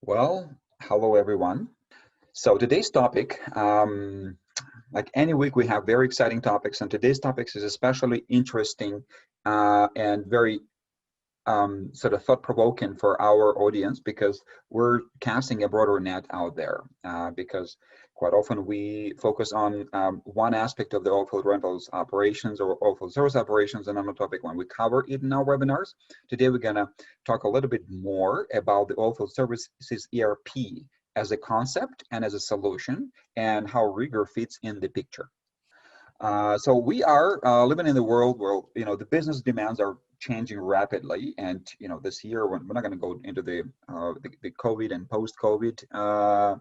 Well, hello everyone. So today's topic, like any week, we have very exciting topics, and today's topics is especially interesting and very sort of thought-provoking for our audience because we're casting a broader net out there. Because quite often we focus on one aspect of the oilfield rentals operations or oilfield service operations, and on a topic when we cover it in our webinars. Today we're going to talk a little bit more about the oilfield services ERP as a concept and as a solution, and how RigER fits in the picture. So we are living in the world where the business demands are changing rapidly, and this year we're not going to go into the COVID and post-COVID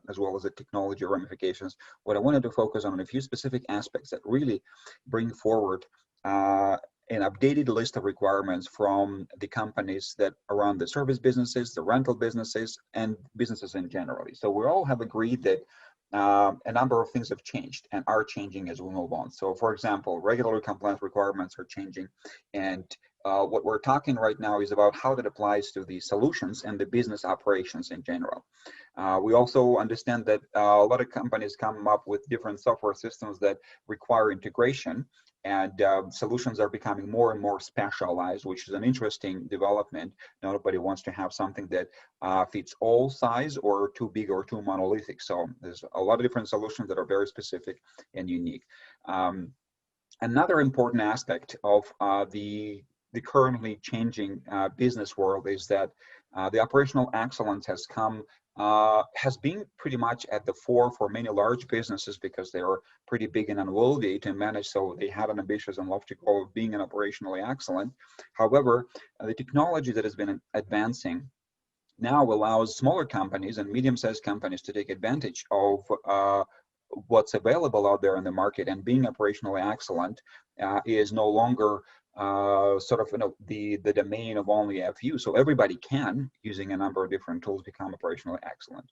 as well as the technology ramifications. What I wanted to focus on a few specific aspects that really bring forward an updated list of requirements from the companies that are around the service businesses, the rental businesses, and businesses in general. So we all have agreed that a number of things have changed and are changing as we move on. So for example, regulatory compliance requirements are changing, and what we're talking right now is about how that applies to the solutions and the business operations in general. We also understand that a lot of companies come up with different software systems that require integration, and solutions are becoming more and more specialized, which is an interesting development. Nobody wants to have something that fits all size or too big or too monolithic. So there's a lot of different solutions that are very specific and unique. Another important aspect of the currently changing business world is that the operational excellence has been pretty much at the fore for many large businesses because they are pretty big and unwieldy to manage, so they have an ambitious and lofty goal of being an operationally excellent. However, the technology that has been advancing now allows smaller companies and medium-sized companies to take advantage of what's available out there in the market, and being operationally excellent is no longer the domain of only a few. So everybody can, using a number of different tools, become operationally excellent.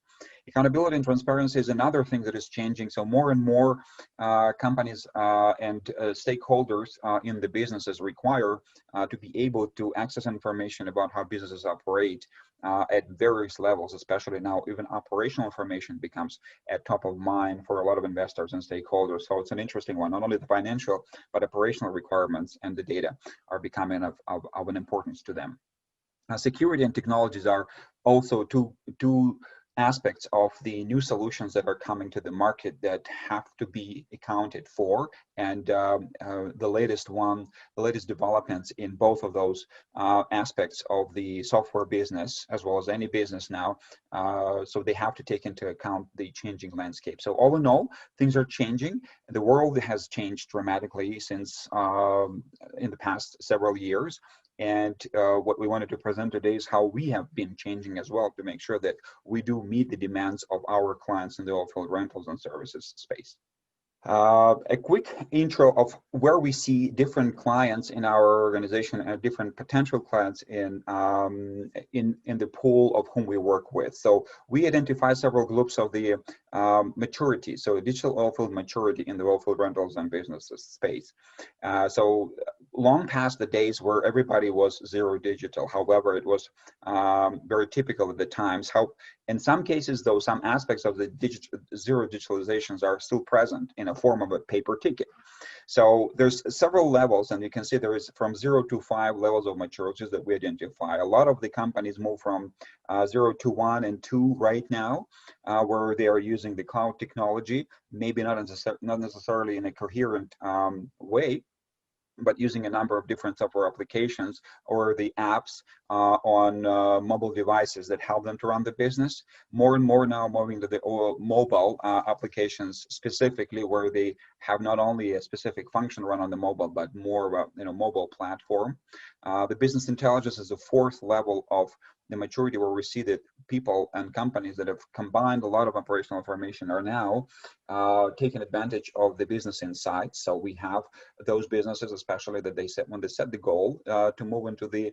Accountability and transparency is another thing that is changing. So more and more companies and stakeholders in the businesses require to be able to access information about how businesses operate at various levels, especially now even operational information becomes at top of mind for a lot of investors and stakeholders. So it's an interesting one. Not only the financial, but operational requirements and the data are becoming of an importance to them. Security and technologies are also two aspects of the new solutions that are coming to the market that have to be accounted for, and the latest developments in both of those aspects of the software business, as well as any business now, so they have to take into account the changing landscape. So all in all, things are changing. The world has changed dramatically since in the past several years. And what we wanted to present today is how we have been changing as well to make sure that we do meet the demands of our clients in the oilfield rentals and services space. A quick intro of where we see different clients in our organization and different potential clients in the pool of whom we work with. So we identify several groups of the maturity, so digital oilfield maturity in the oilfield rentals and businesses space. So long past the days where everybody was zero digital. However, it was very typical at the times. How in some cases, though, some aspects of the zero digitalizations are still present in a form of a paper ticket. So there's several levels, and you can see there is from 0 to 5 levels of maturities that we identify. A lot of the companies move from 0 to 1 and 2 right now, where they are using the cloud technology, maybe not necessarily in a coherent way, but using a number of different software applications or the apps on mobile devices that help them to run the business. More and more now moving to the mobile applications, specifically where they have not only a specific function run on the mobile, but more of a mobile platform. The business intelligence is the 4th level of the maturity, where we see that people and companies that have combined a lot of operational information are now taking advantage of the business insights. So we have those businesses, especially that when they set the goal to move into the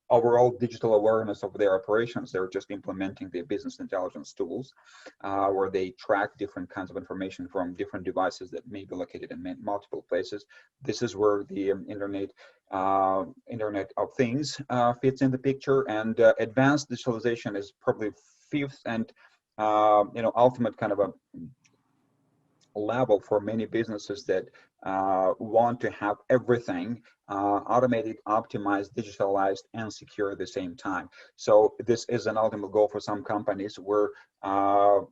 overall digital awareness of their operations. They're just implementing their business intelligence tools where they track different kinds of information from different devices that may be located in multiple places. This is where the Internet of Things fits in the picture, and advanced digitalization is probably fifth and ultimate kind of a level for many businesses that want to have everything automated, optimized, digitalized, and secure at the same time. So this is an ultimate goal for some companies where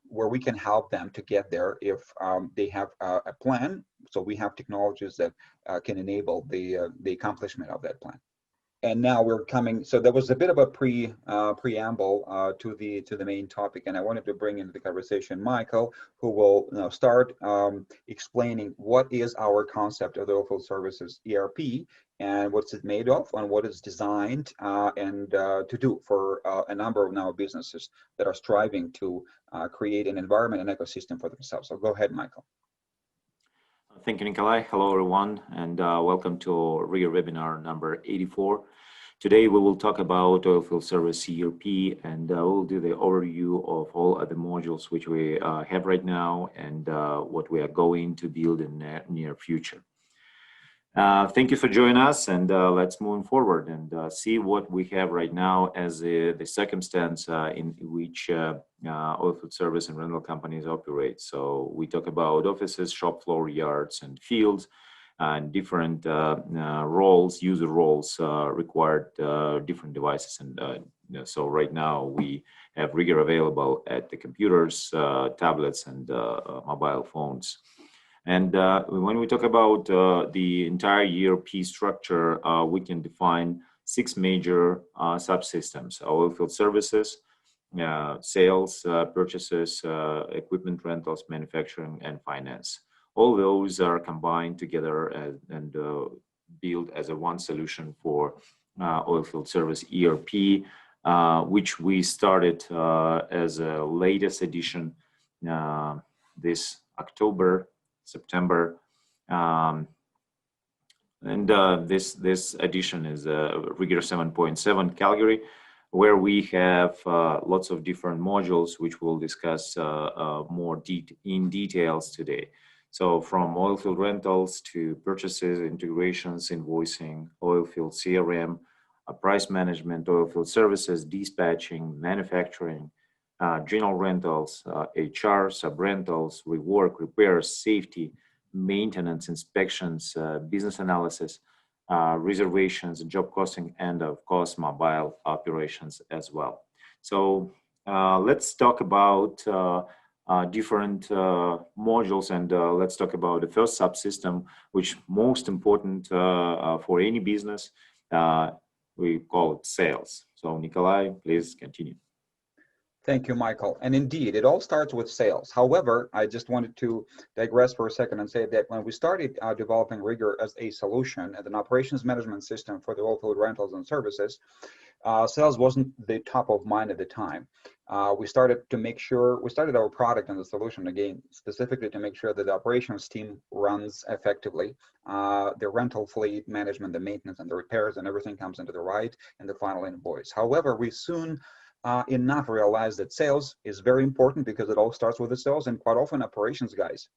we can help them to get there if they have a plan. So we have technologies that can enable the accomplishment of that plan. And now we're coming. So there was a bit of a preamble to the main topic, and I wanted to bring into the conversation Michael, who will now start explaining what is our concept of the Oilfield Services ERP and what's it made of, and what it's designed and to do for a number of now businesses that are striving to create an environment and ecosystem for themselves. So go ahead, Michael. Thank you, Nikolai. Hello, everyone, and welcome to RigER webinar number 84. Today, we will talk about Oilfield Service ERP, and we'll do the overview of all of the modules which we have right now and what we are going to build in the near future. Thank you for joining us, and let's move forward and see what we have right now as the circumstance in which oilfield service and rental companies operate. So we talk about offices, shop floor, yards, and fields, and different roles, user roles required different devices. And so right now we have RigER available at the computers, tablets, and mobile phones. And when we talk about the entire ERP structure, we can define 6 major subsystems: oilfield services, sales, purchases, equipment rentals, manufacturing, and finance. All those are combined together and built as a one solution for Oilfield Service ERP, which we started as a latest edition this September, and this edition is RigER 7.7 Calgary, where we have lots of different modules which we'll discuss more in details today. So from oilfield rentals to purchases, integrations, invoicing, oilfield CRM, price management, oilfield services, dispatching, manufacturing, general rentals, HR, subrentals, rework, repairs, safety, maintenance, inspections, business analysis, reservations, job costing, and of course, mobile operations as well. So let's talk about different modules, and let's talk about the first subsystem, which most important for any business. We call it sales. So Nikolai, please continue. Thank you, Michael. And indeed, it all starts with sales. However, I just wanted to digress for a second and say that when we started developing RigER as a solution, as an operations management system for the oilfield rentals and services, sales wasn't the top of mind at the time. We started our product and the solution again, specifically to make sure that the operations team runs effectively. The rental fleet management, the maintenance and the repairs and everything comes into the right and the final invoice. However, we soon enough realize that sales is very important because it all starts with the sales, and quite often operations guys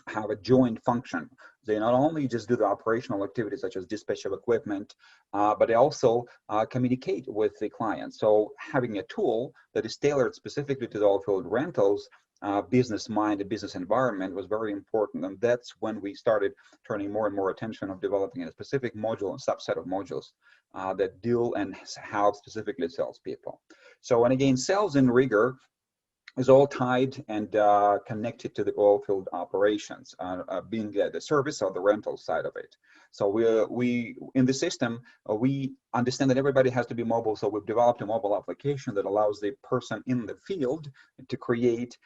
have a joint function. They not only just do the operational activities such as dispatch of equipment, but they also communicate with the client. So having a tool that is tailored specifically to the oilfield rentals business mind, the business environment was very important. And that's when we started turning more and more attention of developing a specific module and subset of modules that deal and help specifically salespeople. So, and again, sales in RigER is all tied and connected to the oilfield operations, being the service or the rental side of it. So we in the system, we understand that everybody has to be mobile. So we've developed a mobile application that allows the person in the field to create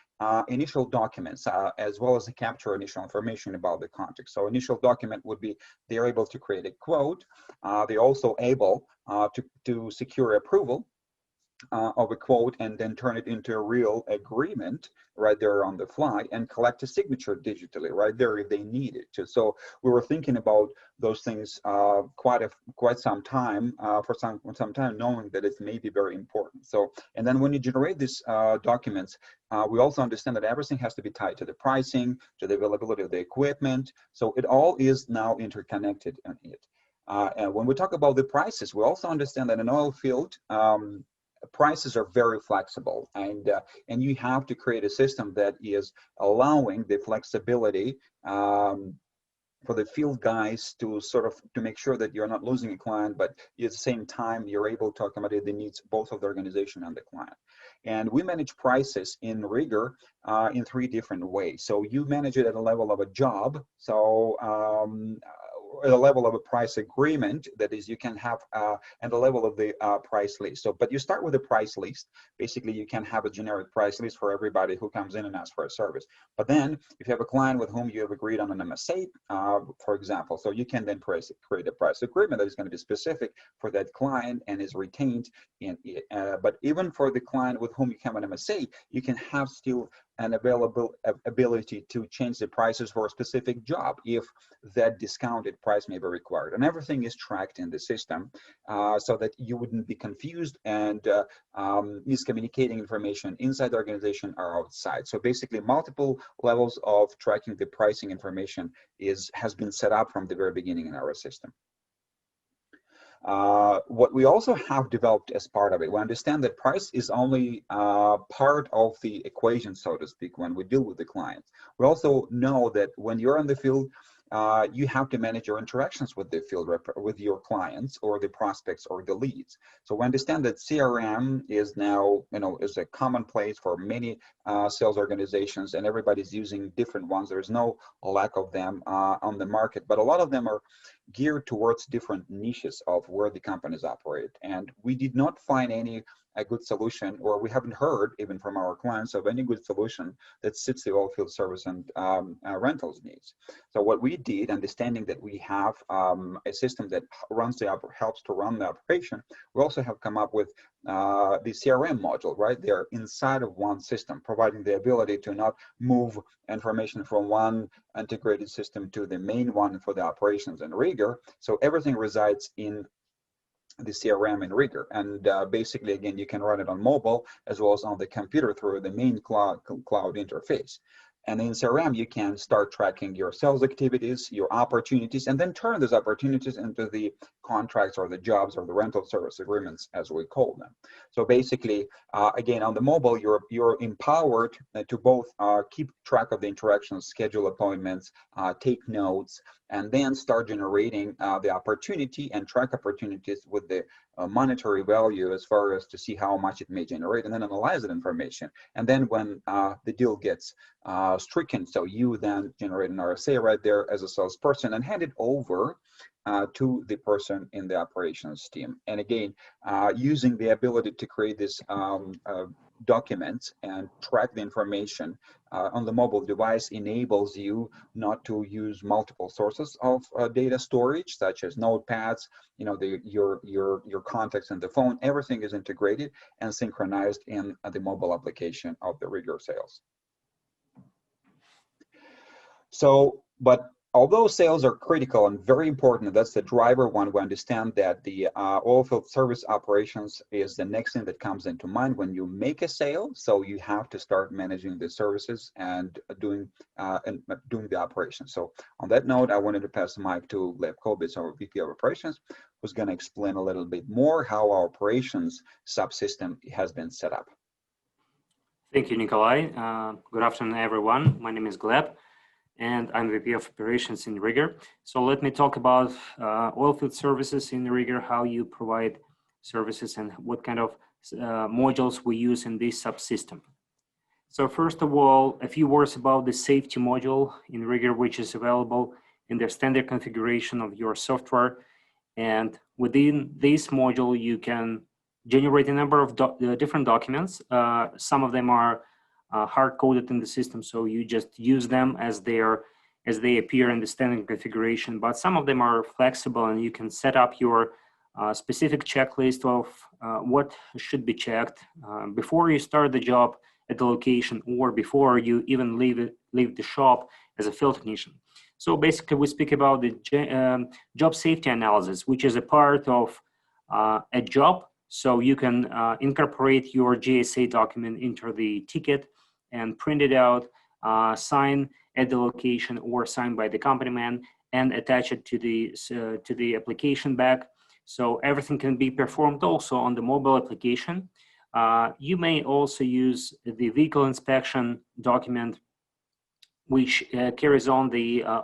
initial documents, as well as to capture initial information about the contract. So initial document would be, they're able to create a quote. They're also able to secure approval of a quote and then turn it into a real agreement right there on the fly and collect a signature digitally right there if they need it to. So we were thinking about those things quite some time for some time, knowing that it may be very important. So, and then when you generate these documents, we also understand that everything has to be tied to the pricing, to the availability of the equipment. So it all is now interconnected in it. And when we talk about the prices, we also understand that in oil field, prices are very flexible, and you have to create a system that is allowing the flexibility for the field guys to to make sure that you're not losing a client, but at the same time you're able to accommodate the needs both of the organization and the client. And we manage prices in RigER in 3 different ways. So you manage it at a level of a job. So at a level of a price agreement, that is, you can have and the level of the price list. So, but you start with a price list. Basically, you can have a generic price list for everybody who comes in and asks for a service. But then, if you have a client with whom you have agreed on an MSA, for example, so you can then create a price agreement that is going to be specific for that client and is retained in it. But even for the client with whom you have an MSA, you can have still an ability to change the prices for a specific job if that discounted price may be required. And everything is tracked in the system so that you wouldn't be confused and miscommunicating information inside the organization or outside. So basically, multiple levels of tracking the pricing information has been set up from the very beginning in our system. What we also have developed as part of it, we understand that price is only part of the equation, so to speak, when we deal with the clients. We also know that when you're in the field, you have to manage your interactions with the field rep, with your clients or the prospects or the leads. So we understand that CRM is now, is a commonplace for many sales organizations, and everybody's using different ones. There's no lack of them on the market, but a lot of them are geared towards different niches of where the companies operate. And we did not find a good solution, or we haven't heard even from our clients of any good solution that suits the oilfield service and rentals needs. So what we did, understanding that we have a system that helps to run the operation, we also have come up with the CRM module, right? They're inside of one system, providing the ability to not move information from one integrated system to the main one for the operations and RigER. So everything resides in the CRM and RigER, and basically, again, you can run it on mobile as well as on the computer through the main cloud interface. And in CRM, you can start tracking your sales activities, your opportunities, and then turn those opportunities into the contracts or the jobs or the rental service agreements, as we call them. So basically, again, on the mobile, you're empowered to both keep track of the interactions, schedule appointments, take notes, and then start generating the opportunity and track opportunities with the monetary value as far as to see how much it may generate, and then analyze that information. And then when the deal gets stricken, so you then generate an RSA right there as a salesperson and hand it over to the person in the operations team. And again, using the ability to create this documents and track the information on the mobile device enables you not to use multiple sources of data storage, such as notepads, your contacts in the phone. Everything is integrated and synchronized in the mobile application of the RigER sales. So, but although sales are critical and very important, that's the driver one, we understand that the oilfield service operations is the next thing that comes into mind when you make a sale. So you have to start managing the services and doing the operations. So on that note, I wanted to pass the mic to Gleb Kolbitz, our VP of Operations, who's going to explain a little bit more how our operations subsystem has been set up. Thank you, Nikolai. Good afternoon, everyone. My name is Gleb, and I'm VP of Operations in RigER. So let me talk about oilfield services in RigER, how you provide services and what kind of modules we use in this subsystem. So first of all, a few words about the safety module in RigER, which is available in the standard configuration of your software. And within this module, you can generate a number of different documents. Some of them are hard-coded in the system, so you just use them as they appear in the standard configuration. But some of them are flexible, and you can set up your a specific checklist of what should be checked before you start the job at the location or before you even leave the shop as a field technician. So basically, we speak about the job safety analysis, which is a part of a job. So you can incorporate your GSA document into the ticket and print it out, sign at the location or sign by the company man, and attach it to the application bag. So everything can be performed also on the mobile application. You may also use the vehicle inspection document, which carries on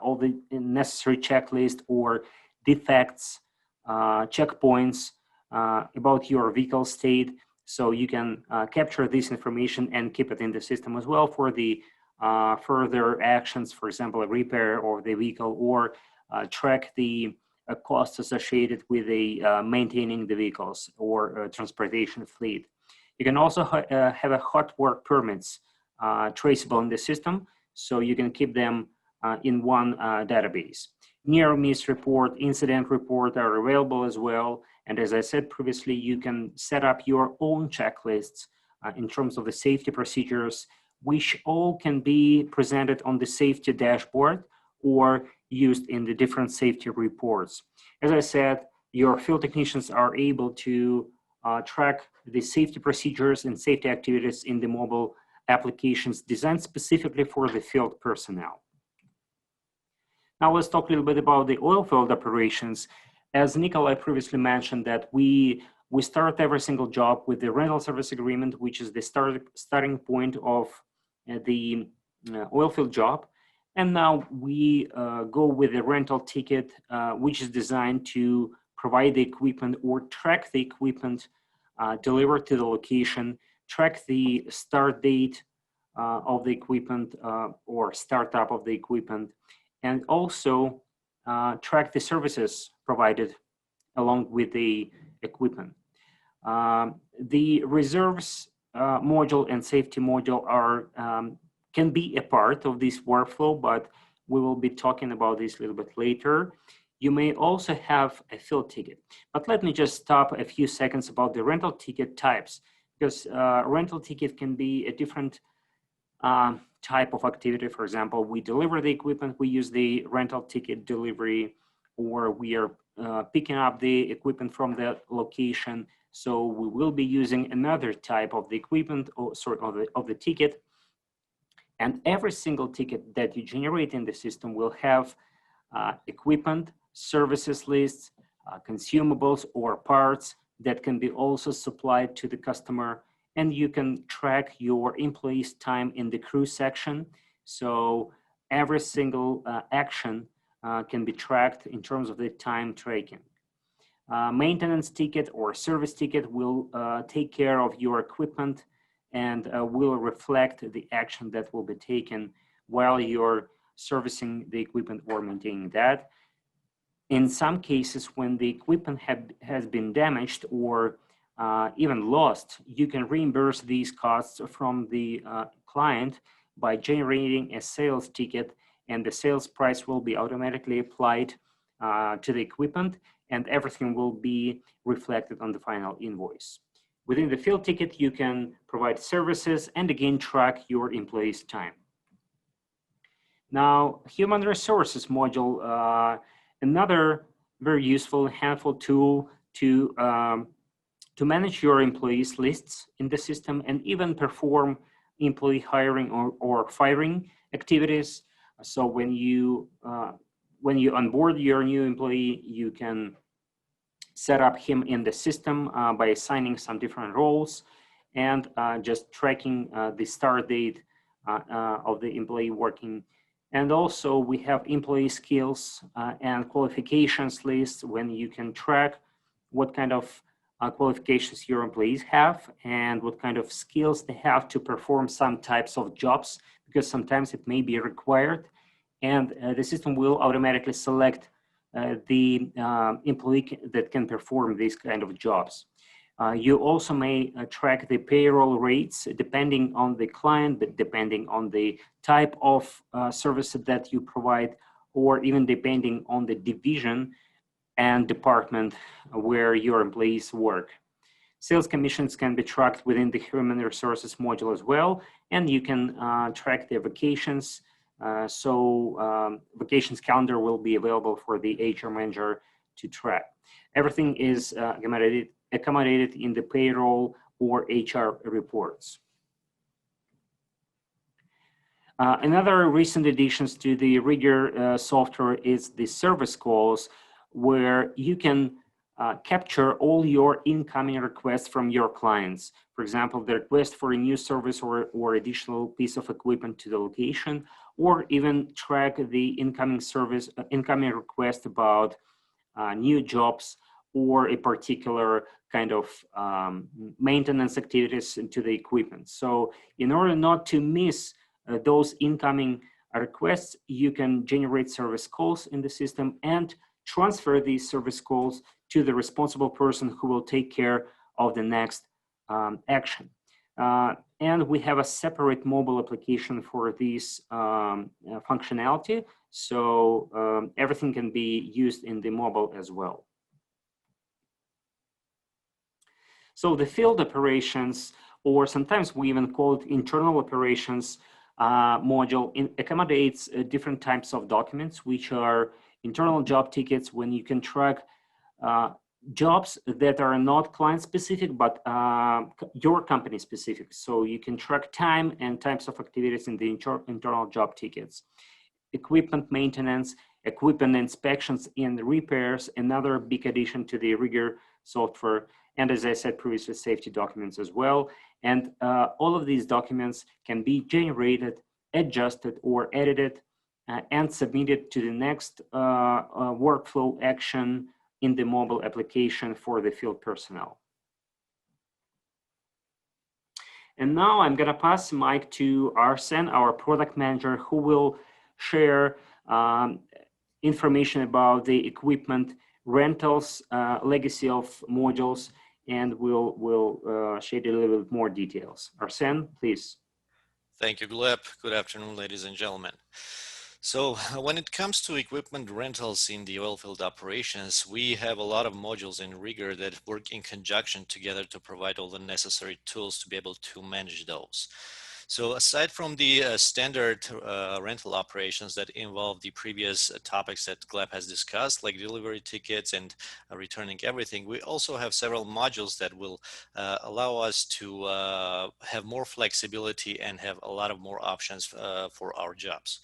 all the necessary checklist or defects, checkpoints about your vehicle state. So you can capture this information and keep it in the system as well for the further actions, for example, a repair of the vehicle, or track the costs associated with maintaining the vehicles or transportation fleet. You can also have a hot work permits traceable in the system, so you can keep them in one database. Near miss report, incident report are available as well. And as I said previously, you can set up your own checklists in terms of the safety procedures, which all can be presented on the safety dashboard or used in the different safety reports. As I said, your field technicians are able to track the safety procedures and safety activities in the mobile applications designed specifically for the field personnel. Now let's talk a little bit about the oilfield operations. As Nikolai previously mentioned, that we start every single job with the rental service agreement, which is the starting point of the oilfield job. And now we go with the rental ticket, which is designed to provide the equipment or track the equipment delivered to the location, track the start date of the equipment or startup of the equipment, and also track the services provided along with the equipment. The reserves module and safety module can be a part of this workflow, but we will be talking about this a little bit later. You may also have a field ticket, but let me just stop a few seconds about the rental ticket types, because rental ticket can be a different type of activity. For example, we deliver the equipment, we use the rental ticket delivery, or we are picking up the equipment from the location. So we will be using another type of the equipment, or sort of the ticket. And every single ticket that you generate in the system will have equipment, services lists, consumables or parts that can be also supplied to the customer. And you can track your employees' time in the crew section. So every single action can be tracked in terms of the time tracking. Maintenance ticket or service ticket will take care of your equipment and will reflect the action that will be taken while you're servicing the equipment or maintaining that. In some cases, when the equipment has been damaged or even lost, you can reimburse these costs from the client by generating a sales ticket, and the sales price will be automatically applied to the equipment, and everything will be reflected on the final invoice. Within the field ticket, you can provide services and again track your employees' time. Now, human resources module, another very useful and helpful tool to manage your employees' lists in the system and even perform employee hiring or firing activities. So when you onboard your new employee, you can set up him in the system by assigning some different roles and just tracking the start date of the employee working. And also we have employee skills and qualifications lists when you can track what kind of qualifications your employees have and what kind of skills they have to perform some types of jobs, because sometimes it may be required. And the system will automatically select the employee that can perform these kind of jobs. You also may track the payroll rates depending on the client, but depending on the type of service that you provide, or even depending on the division. and department where your employees work. Sales commissions can be tracked within the human resources module as well, and you can track their vacations. Vacations calendar will be available for the HR manager to track. Everything is accommodated in the payroll or HR reports. Another recent additions to the RigER software is the service calls, where you can capture all your incoming requests from your clients. For example, the request for a new service or additional piece of equipment to the location, or even track the incoming request about new jobs or a particular kind of maintenance activities to the equipment. So in order not to miss those incoming requests, you can generate service calls in the system and transfer these service calls to the responsible person who will take care of the next action. And we have a separate mobile application for this functionality. So everything can be used in the mobile as well. So the field operations, or sometimes we even call it internal operations module, accommodates different types of documents, which are internal job tickets, when you can track jobs that are not client specific, but your company specific. So you can track time and types of activities in the internal job tickets. Equipment maintenance, equipment inspections and repairs, another big addition to the RigER software. And as I said previously, safety documents as well. And all of these documents can be generated, adjusted, or edited and submitted to the next workflow action in the mobile application for the field personnel. And now I'm gonna pass the mic to Arsen, our product manager, who will share information about the equipment rentals, legacy of modules, and we'll share a little bit more details. Arsen, please. Thank you, Gleb. Good afternoon, ladies and gentlemen. So when it comes to equipment rentals in the oilfield operations, we have a lot of modules in RigER that work in conjunction together to provide all the necessary tools to be able to manage those. So aside from the standard rental operations that involve the previous topics that Gleb has discussed, like delivery tickets and returning everything, we also have several modules that will allow us to have more flexibility and have a lot of more options for our jobs.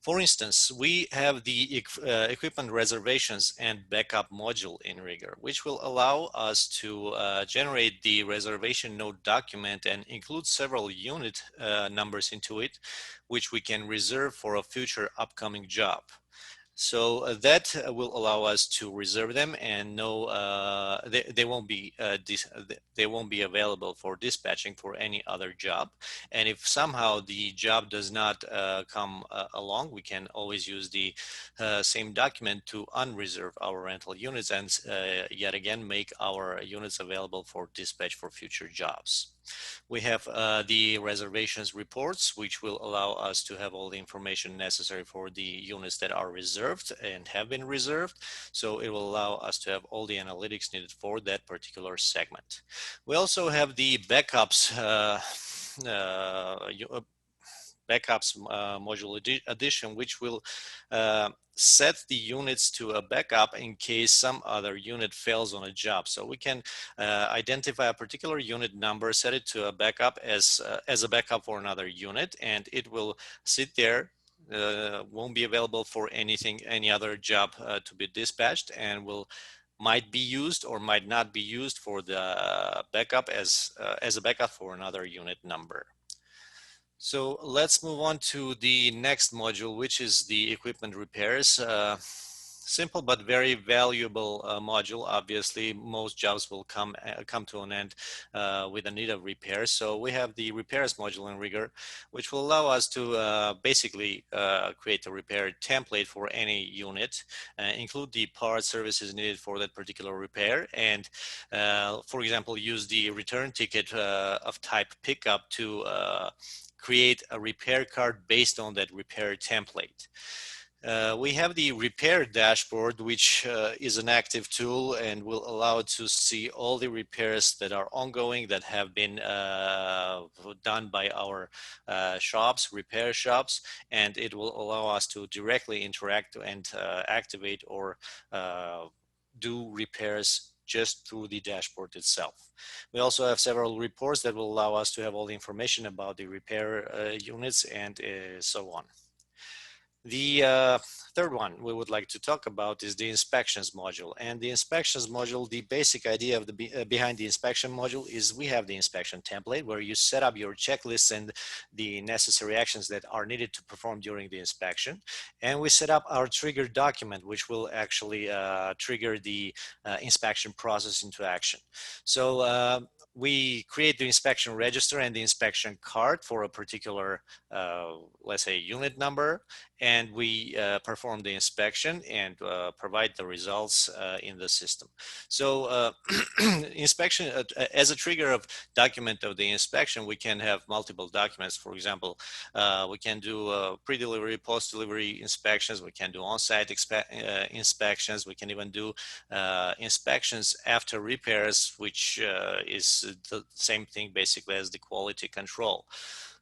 For instance, we have the equipment reservations and backup module in RigER, which will allow us to generate the reservation note document and include several unit numbers into it, which we can reserve for a future upcoming job. So that will allow us to reserve them and know they won't be available for dispatching for any other job. And if somehow the job does not come along, we can always use the same document to unreserve our rental units and yet again make our units available for dispatch for future jobs. We have the reservations reports, which will allow us to have all the information necessary for the units that are reserved and have been reserved. So it will allow us to have all the analytics needed for that particular segment. We also have the backups module addition, which will set the units to a backup in case some other unit fails on a job. So we can identify a particular unit number, set it to a backup as a backup for another unit, and it will sit there, won't be available for any other job to be dispatched, and might be used or might not be used for the backup as a backup for another unit number. So let's move on to the next module, which is the equipment repairs. Simple but very valuable module. Obviously, most jobs will come to an end with a need of repairs. So we have the repairs module in RigER, which will allow us to basically create a repair template for any unit, include the parts services needed for that particular repair, and for example, use the return ticket of type pickup to create a repair card based on that repair template. We have the repair dashboard, which is an active tool and will allow to see all the repairs that are ongoing, that have been done by our shops, repair shops, and it will allow us to directly interact and activate or do repairs just through the dashboard itself. We also have several reports that will allow us to have all the information about the repair units and so on. The third one we would like to talk about is the inspections module. And the inspections module, the basic idea of behind the inspection module is we have the inspection template where you set up your checklists and the necessary actions that are needed to perform during the inspection. And we set up our trigger document, which will actually trigger the inspection process into action. So we create the inspection register and the inspection card for a particular, let's say, unit number, and we perform the inspection and provide the results in the system. So inspection, as a trigger of document of the inspection, we can have multiple documents. For example, we can do pre-delivery, post-delivery inspections. We can do on-site inspections. We can even do inspections after repairs, which is the same thing basically as the quality control.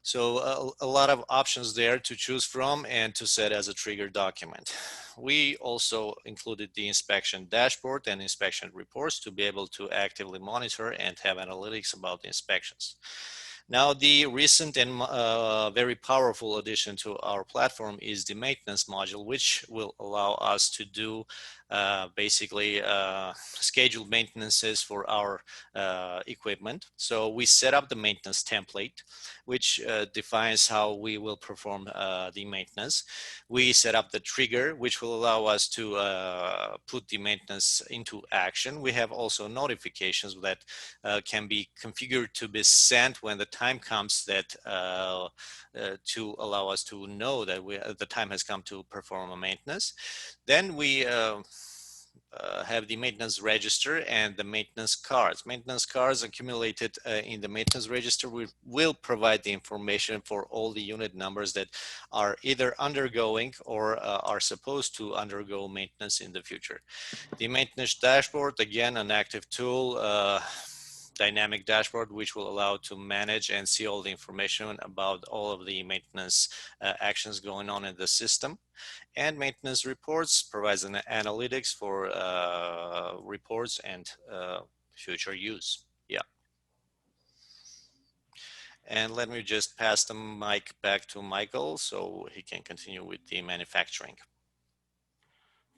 So a lot of options there to choose from and to set as a trigger document. We also included the inspection dashboard and inspection reports to be able to actively monitor and have analytics about the inspections. Now, the recent and very powerful addition to our platform is the maintenance module, which will allow us to do basically scheduled maintenances for our equipment. So we set up the maintenance template, which defines how we will perform the maintenance. We set up the trigger, which will allow us to put the maintenance into action. We have also notifications that can be configured to be sent when the time comes that to allow us to know that the time has come to perform a maintenance. Then we have the maintenance register and the maintenance cards. Maintenance cards accumulated in the maintenance register will provide the information for all the unit numbers that are either undergoing or are supposed to undergo maintenance in the future. The maintenance dashboard, again, an active tool, dynamic dashboard, which will allow to manage and see all the information about all of the maintenance actions going on in the system. And maintenance reports provides an analytics for reports and future use. Yeah. And let me just pass the mic back to Michael so he can continue with the manufacturing.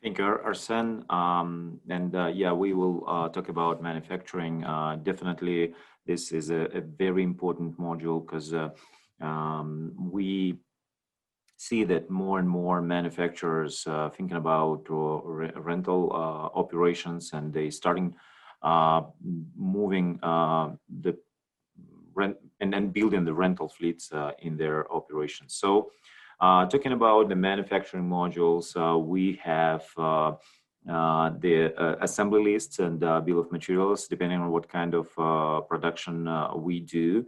Thank you, Arsen. Yeah, we will talk about manufacturing. Definitely, this is a very important module because we see that more and more manufacturers thinking about rental operations, and they starting moving the rent and building the rental fleets in their operations. So talking about the manufacturing modules, we have the assembly lists and bill of materials, depending on what kind of production we do.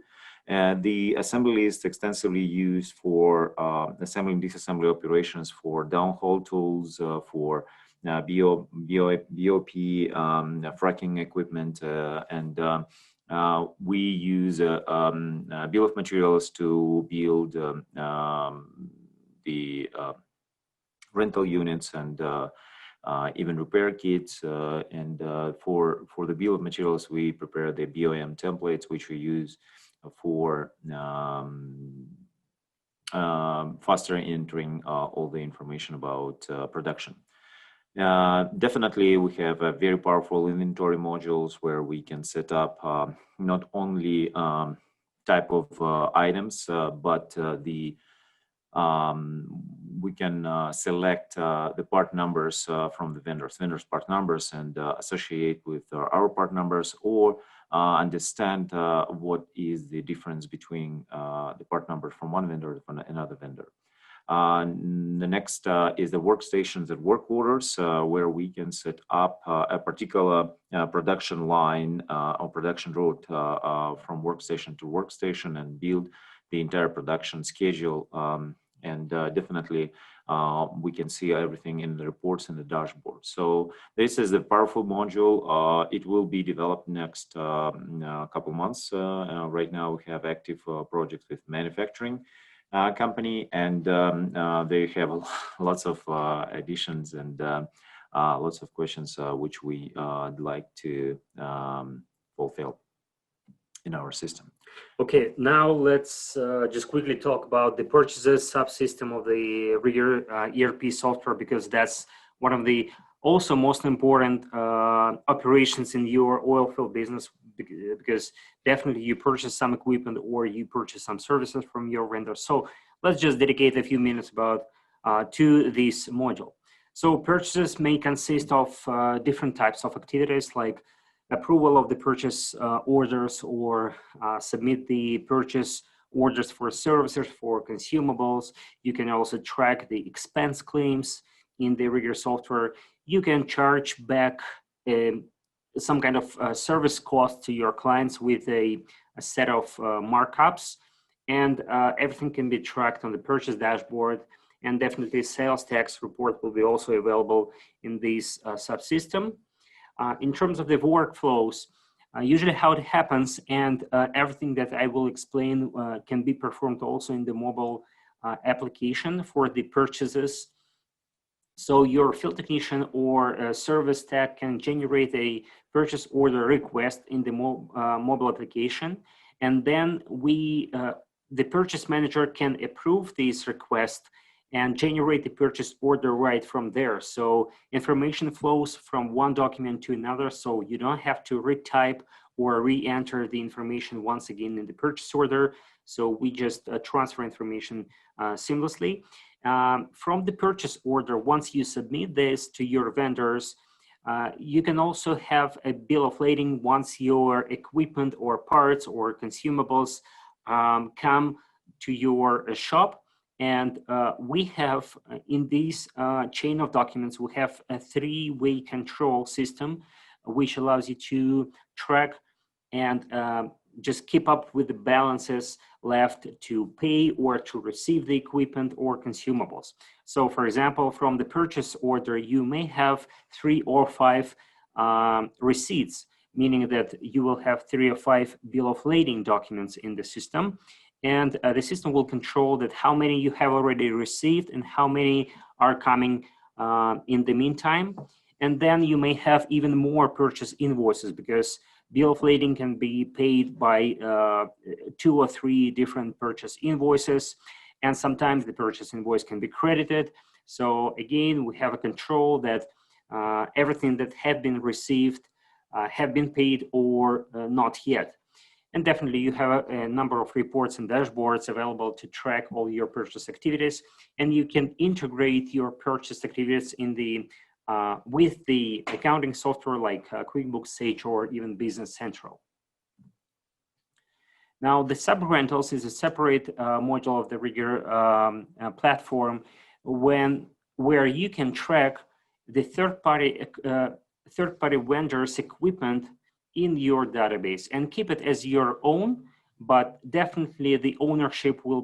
The assembly list extensively used for assembly and disassembly operations for downhole tools, for BOP, fracking equipment, and we use bill of materials to build the rental units and even repair kits. And for the bill of materials, we prepare the BOM templates, which we use for faster entering all the information about production. Definitely, we have very powerful inventory modules where we can set up not only type of items, but we can select the part numbers from the vendors' part numbers, and associate with our part numbers, or understand what is the difference between the part number from one vendor and another vendor. The next is the workstations and work orders, where we can set up a particular production line or production route from workstation to workstation and build the entire production schedule and definitely we can see everything in the reports and the dashboard. So this is a powerful module. It will be developed next couple months. Right now we have active projects with manufacturing company, and they have lots of additions and lots of questions which we like to fulfill in our system. Okay, now let's just quickly talk about the purchases subsystem of the RigER ERP software, because that's one of the also most important operations in your oilfield business, because definitely you purchase some equipment or you purchase some services from your vendor. So let's just dedicate a few minutes about to this module. So purchases may consist of different types of activities, like approval of the purchase orders, or submit the purchase orders for services, for consumables. You can also track the expense claims in the RigER software. You can charge back some kind of service cost to your clients with a set of markups, and everything can be tracked on the purchase dashboard. And definitely sales tax report will be also available in this subsystem. In terms of the workflows, usually how it happens, and everything that I will explain can be performed also in the mobile application for the purchases. So your field technician or service tech can generate a purchase order request in the mobile application, and then the purchase manager can approve this request and generate the purchase order right from there. So information flows from one document to another, so you don't have to retype or re-enter the information once again in the purchase order. So we just transfer information seamlessly. From the purchase order, once you submit this to your vendors, you can also have a bill of lading once your equipment or parts or consumables come to your shop. And we have, in this chain of documents, we have a three-way control system, which allows you to track and just keep up with the balances left to pay or to receive the equipment or consumables. So for example, from the purchase order, you may have 3 or 5 receipts, meaning that you will have 3 or 5 bill of lading documents in the system. And the system will control that how many you have already received and how many are coming in the meantime. And then you may have even more purchase invoices, because bill of lading can be paid by 2 or 3 different purchase invoices. And sometimes the purchase invoice can be credited. So again, we have a control that everything that had been received have been paid or not yet. And definitely you have a number of reports and dashboards available to track all your purchase activities, and you can integrate your purchase activities in the with the accounting software like QuickBooks, Sage, or even Business Central. Now, the Subrentals is a separate module of the RigER platform where you can track the third-party vendors' equipment in your database and keep it as your own, but definitely the ownership will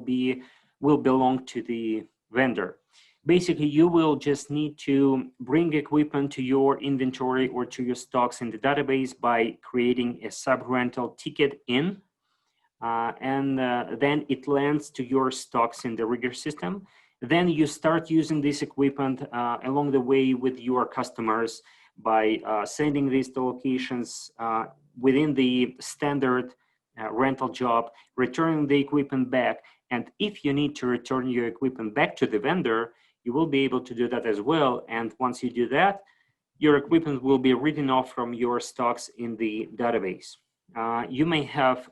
belong to the vendor. Basically, you will just need to bring equipment to your inventory or to your stocks in the database by creating a subrental ticket in, and then it lands to your stocks in the RigER system. Then you start using this equipment along the way with your customers by sending these to locations within the standard rental job, returning the equipment back. And if you need to return your equipment back to the vendor, you will be able to do that as well. And once you do that, your equipment will be written off from your stocks in the database. You may have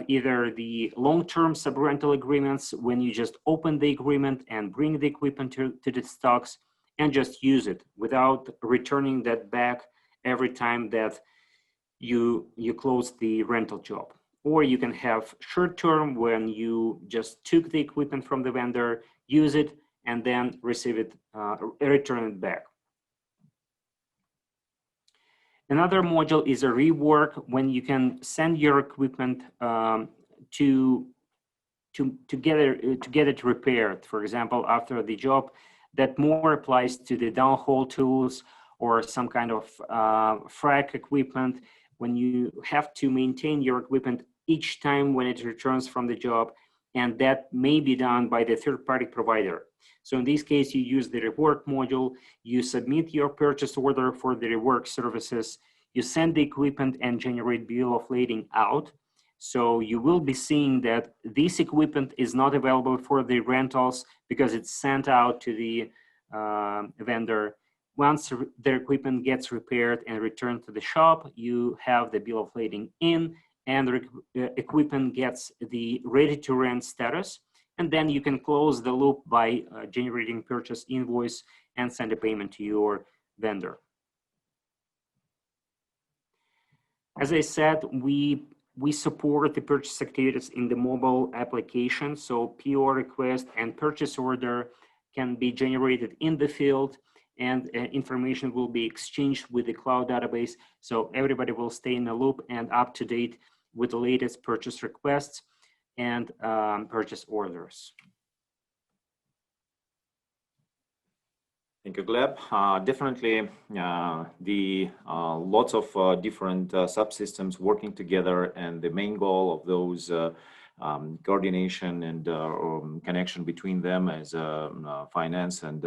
either the long-term subrental agreements when you just open the agreement and bring the equipment to the stocks and just use it without returning that back every time that you close the rental job. Or you can have short-term when you just took the equipment from the vendor, use it, and then receive it, return it back. Another module is a rework, when you can send your equipment to to get it repaired. For example, after the job, that more applies to the downhole tools or some kind of frac equipment, when you have to maintain your equipment each time when it returns from the job, and that may be done by the third-party provider. So in this case, you use the Rework module, you submit your purchase order for the Rework services, you send the equipment and generate bill of lading out. So you will be seeing that this equipment is not available for the rentals because it's sent out to the vendor. Once the equipment gets repaired and returned to the shop, you have the bill of lading in, and the equipment gets the ready to rent status. And then you can close the loop by generating purchase invoice and send a payment to your vendor. As I said, we support the purchase activities in the mobile application. So PO request and purchase order can be generated in the field, and information will be exchanged with the cloud database. So everybody will stay in the loop and up to date with the latest purchase requests and purchase orders. Thank you, Gleb. Definitely, the lots of different subsystems working together, and the main goal of those coordination and connection between them as finance, and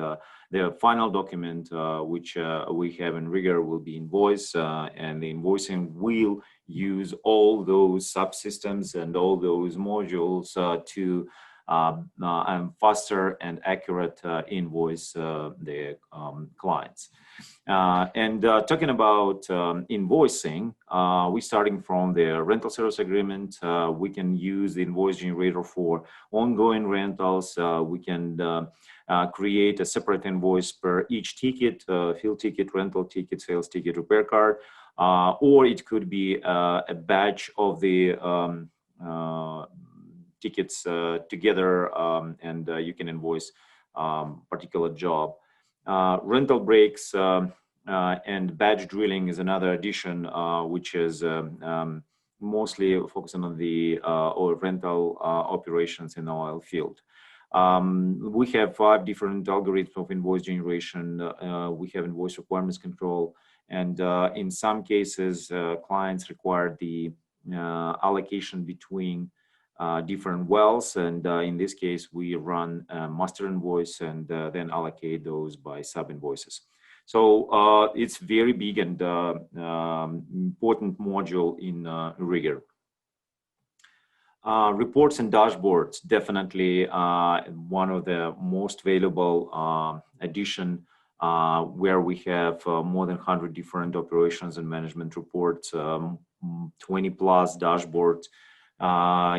the final document which we have in RigER will be invoice, and the invoicing will use all those subsystems and all those modules to faster and accurate invoice the clients. Talking about invoicing, we're starting from the rental service agreement. We can use the invoice generator for ongoing rentals. We can create a separate invoice per each ticket, field ticket, rental ticket, sales ticket, repair card, or it could be a batch of the tickets together, and you can invoice particular job. Rental breaks and batch drilling is another addition, which is mostly focusing on the oil rental operations in the oil field. We have 5 different algorithms of invoice generation. We have invoice requirements control, and in some cases, clients require the allocation between different wells, and in this case we run a master invoice and then allocate those by sub invoices. So it's very big and important module in RigER. Reports and dashboards, definitely one of the most valuable addition, where we have more than 100 different operations and management reports, 20 plus dashboards.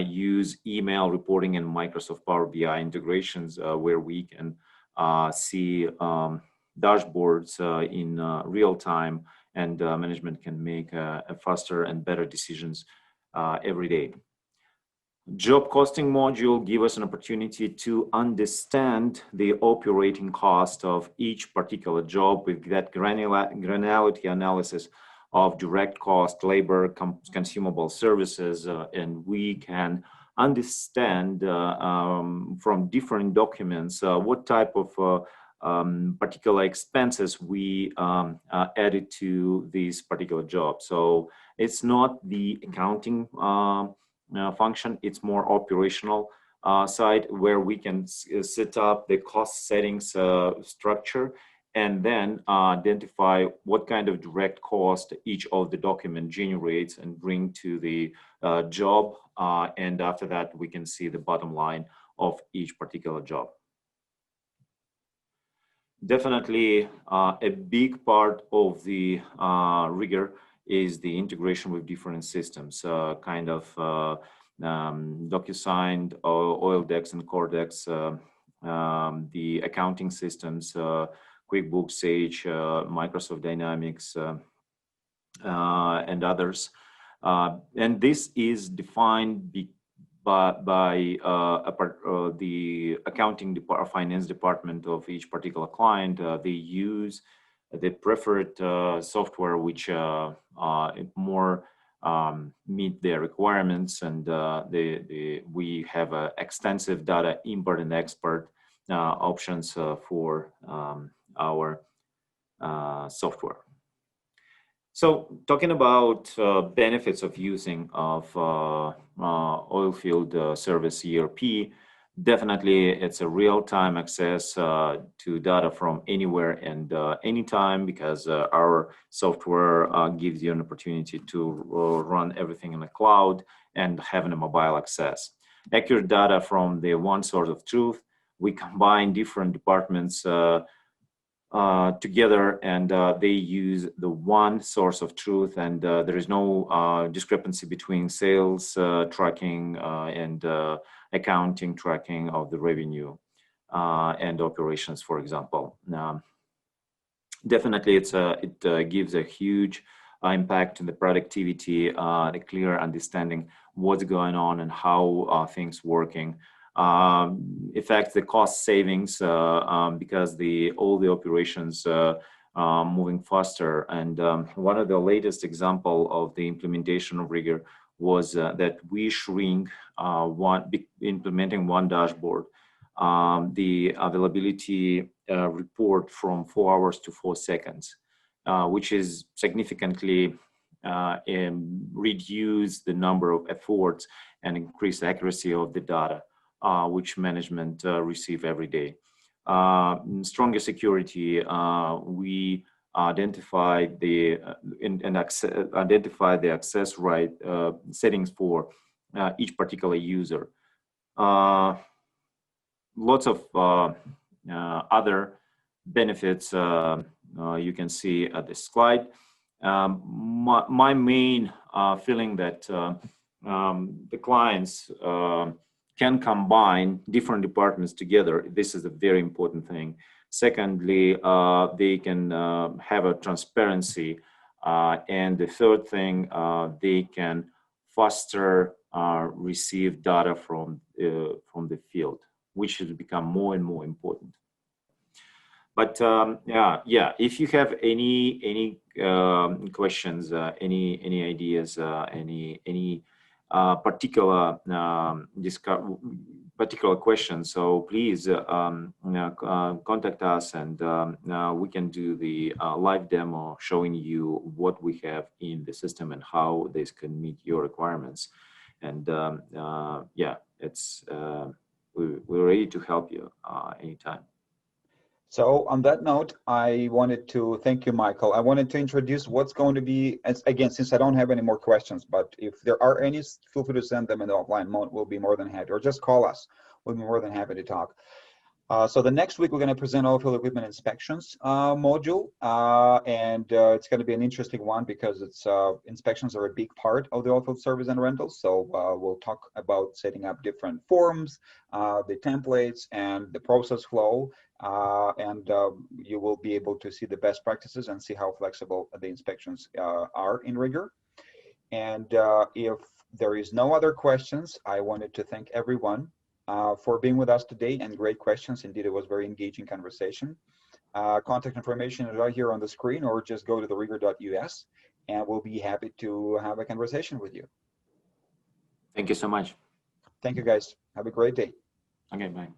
Use email reporting and Microsoft Power BI integrations, where we can see dashboards in real time, and management can make a faster and better decisions every day. Job costing module give us an opportunity to understand the operating cost of each particular job with that granularity analysis of direct cost, labor, consumable services, and we can understand from different documents what type of particular expenses we added to this particular job. So it's not the accounting function, it's more operational side, where we can set up the cost settings structure, and then identify what kind of direct cost each of the document generates and bring to the job. And after that, we can see the bottom line of each particular job. Definitely a big part of the RigER is the integration with different systems, kind of DocuSign, OilDex and Cordex, the accounting systems, QuickBooks, Sage, Microsoft Dynamics, and others. And this is defined by the accounting department, finance department of each particular client. They use the preferred software, which more meet their requirements, and we have extensive data import and export options for our software. So talking about benefits of using Oilfield Service ERP, definitely it's a real-time access to data from anywhere and anytime, because our software gives you an opportunity to run everything in the cloud and having a mobile access. Accurate data from the one source of truth. We combine different departments together, and they use the one source of truth, and there is no discrepancy between sales tracking and accounting tracking of the revenue and operations, for example. Definitely, it gives a huge impact in the productivity, a clear understanding what's going on and how things working. Affects the cost savings because all the operations moving faster. And one of the latest example of the implementation of RigER was that we shrink implementing one dashboard, the availability report from 4 hours to 4 seconds, which is significantly reduce the number of efforts and increase accuracy of the data which management receive every day. Stronger security, we identify the identify the access right settings for each particular user. Lots of other benefits you can see at this slide. My main feeling that the clients can combine different departments together. This is a very important thing. Secondly, they can have a transparency. And the third thing, they can faster receive data from the field, which has become more and more important. But yeah, if you have any questions, any ideas, any particular particular questions, so please contact us, and we can do the live demo showing you what we have in the system and how this can meet your requirements. And yeah, it's we're ready to help you anytime. So on that note, I wanted to thank you, Michael. I wanted to introduce what's going to be, again, since I don't have any more questions, but if there are any, feel free to send them in the offline mode. We'll be more than happy, or just call us. We'll be more than happy to talk. So the next week, we're going to present Oilfield Equipment Inspections module, and it's going to be an interesting one because it's inspections are a big part of the oilfield service and rentals. So we'll talk about setting up different forms, the templates, and the process flow, and you will be able to see the best practices and see how flexible the inspections are in RigER. And if there is no other questions, I wanted to thank everyone for being with us today, and great questions. Indeed, it was very engaging conversation. Contact information is right here on the screen, or just go to the RigER.us, and we'll be happy to have a conversation with you. Thank you so much. Thank you, guys. Have a great day. Okay, bye.